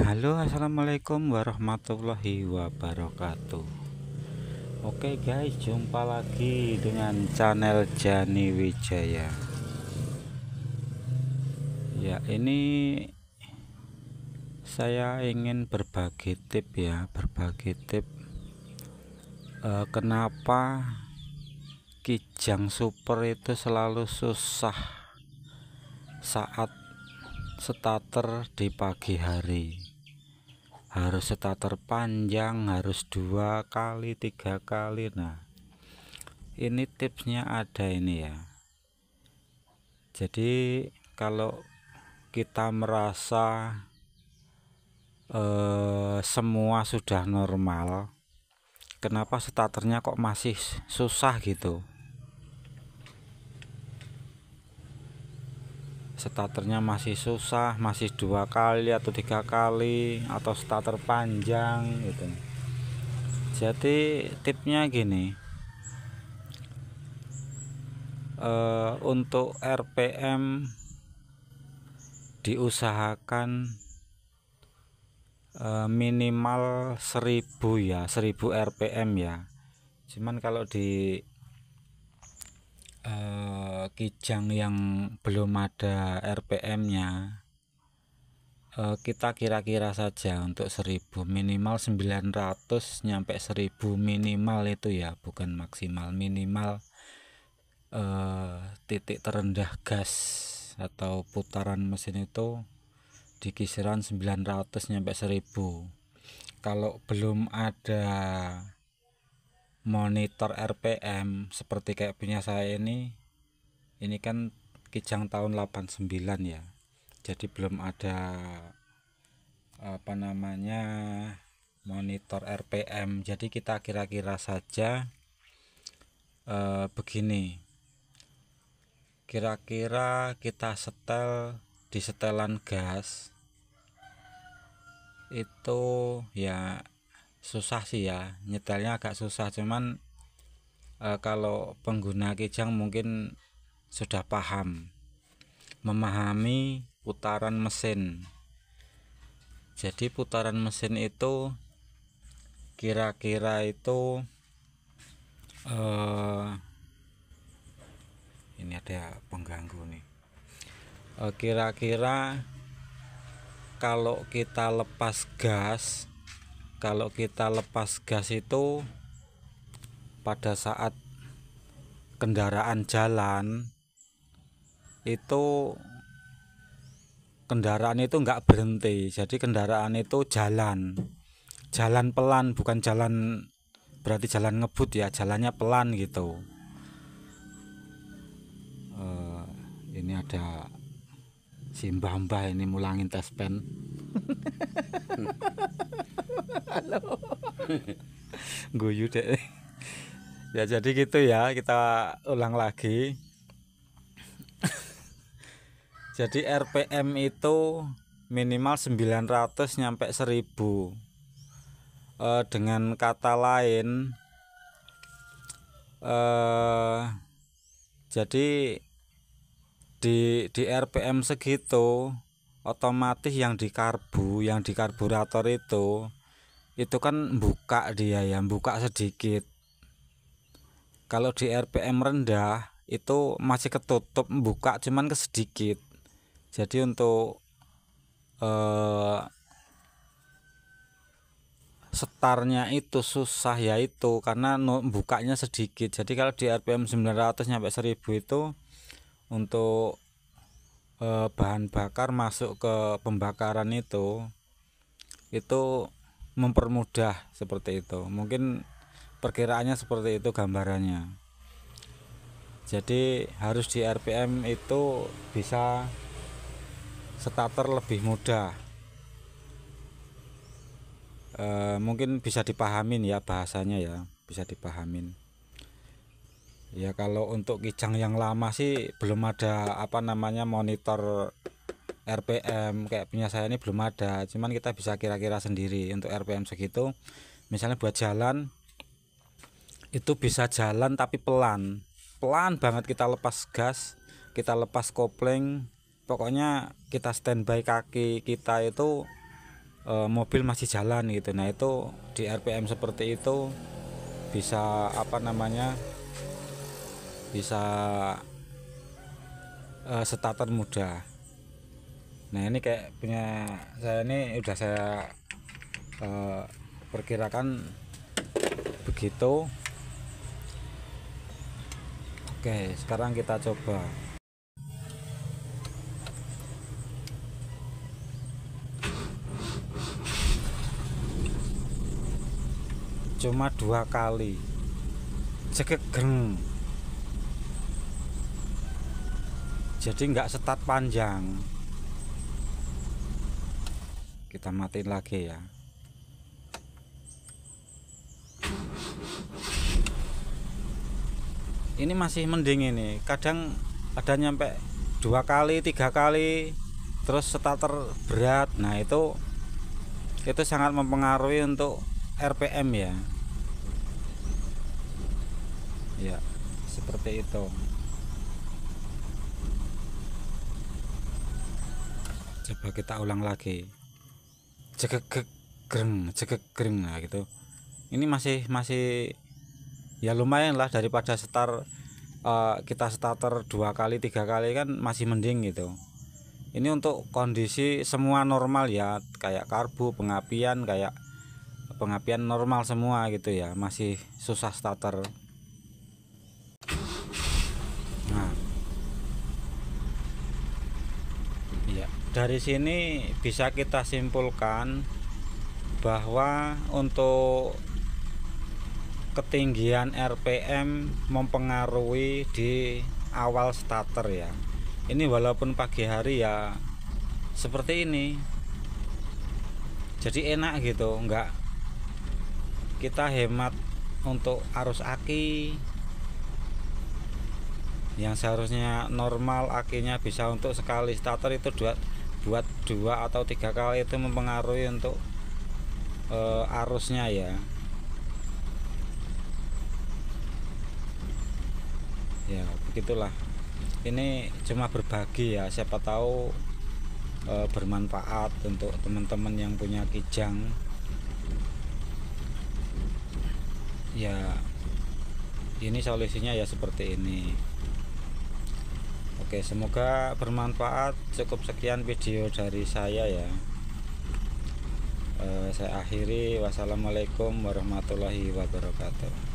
Halo, assalamualaikum warahmatullahi wabarakatuh. Oke guys, jumpa lagi dengan channel Jani Wijaya. Ya, ini saya ingin berbagi tip kenapa Kijang Super itu selalu susah saat starter di pagi hari. Harus starter panjang, harus 2 kali 3 kali. Nah, ini tipsnya ada ini ya. Jadi kalau kita merasa semua sudah normal, kenapa starternya kok masih susah gitu? Starternya masih susah, masih 2 kali atau 3 kali, atau starter panjang gitu. Jadi tipnya gini, untuk RPM diusahakan minimal 1000 ya, 1000 RPM ya. Cuman kalau di Kijang yang belum ada RPM-nya, kita kira-kira saja untuk 1000 minimal 900 nyampe 1000 minimal itu ya, bukan maksimal, minimal titik terendah gas atau putaran mesin itu di kisaran 900 nyampe 1000. Kalau belum ada monitor RPM seperti kayak punya saya ini kan Kijang tahun 89 ya, jadi belum ada monitor RPM. Jadi kita kira-kira saja begini, kira-kira kita setel di setelan gas itu ya susah sih ya, nyetelnya agak susah. Cuman kalau pengguna Kijang mungkin sudah memahami putaran mesin. Jadi putaran mesin itu kira-kira itu ini ada pengganggu nih. Kira-kira kalau kita lepas gas itu pada saat kendaraan jalan itu, kendaraan itu enggak berhenti. Jadi kendaraan itu jalan pelan, bukan jalan berarti jalan ngebut ya, jalannya pelan gitu. Ini ada si mbah-mbah ini mulangin tes pen. Halo. Guyu deh. Ya jadi gitu ya, kita ulang lagi. Jadi RPM itu minimal 900 nyampe 1000. Dengan kata lain, jadi di RPM segitu otomatis yang di karburator itu kan buka dia ya, buka sedikit. Kalau di RPM rendah itu masih ketutup, buka cuman ke sedikit. Jadi untuk setarnya itu susah yaitu karena bukanya sedikit. Jadi kalau di RPM 900 sampai 1000 itu untuk bahan bakar masuk ke pembakaran itu mempermudah seperti itu. Mungkin perkiraannya seperti itu gambarannya. Jadi harus di RPM itu bisa starter lebih mudah. Mungkin bisa dipahamin ya bahasanya ya, bisa dipahamin. Ya kalau untuk Kijang yang lama sih belum ada monitor RPM kayak punya saya ini, belum ada. Cuman kita bisa kira-kira sendiri untuk RPM segitu. Misalnya buat jalan itu bisa jalan tapi pelan banget. Kita lepas gas, kita lepas kopling, pokoknya kita standby kaki kita itu mobil masih jalan gitu. Nah itu di RPM seperti itu bisa apa namanya, bisa starter mudah. Nah ini kayak punya saya ini udah saya perkirakan begitu. Oke, sekarang kita coba. Cuma 2 kali cekegeng, jadi nggak start panjang. Kita matiin lagi ya. Ini masih mending, ini kadang ada nyampe 2 kali 3 kali terus starter berat. Nah itu sangat mempengaruhi untuk RPM ya. Ya seperti itu. Coba kita ulang lagi. Cekegeng, nah gitu. Ini masih ya lumayan lah, daripada kita starter 2 kali 3 kali kan masih mending gitu. Ini untuk kondisi semua normal ya, kayak karbu, pengapian, kayak pengapian normal semua gitu ya, masih susah starter. Nah ya, dari sini bisa kita simpulkan bahwa untuk ketinggian RPM mempengaruhi di awal starter ya. Ini walaupun pagi hari ya seperti ini, jadi enak gitu, enggak kita hemat untuk arus aki yang seharusnya normal akinya bisa untuk sekali starter itu buat 2 atau 3 kali, itu mempengaruhi untuk arusnya ya. Ya begitulah, ini cuma berbagi ya, siapa tahu bermanfaat untuk teman-teman yang punya kijang ya. Ini solusinya ya seperti ini. Oke, semoga bermanfaat. Cukup sekian video dari saya ya. Saya akhiri. Wassalamualaikum warahmatullahi wabarakatuh.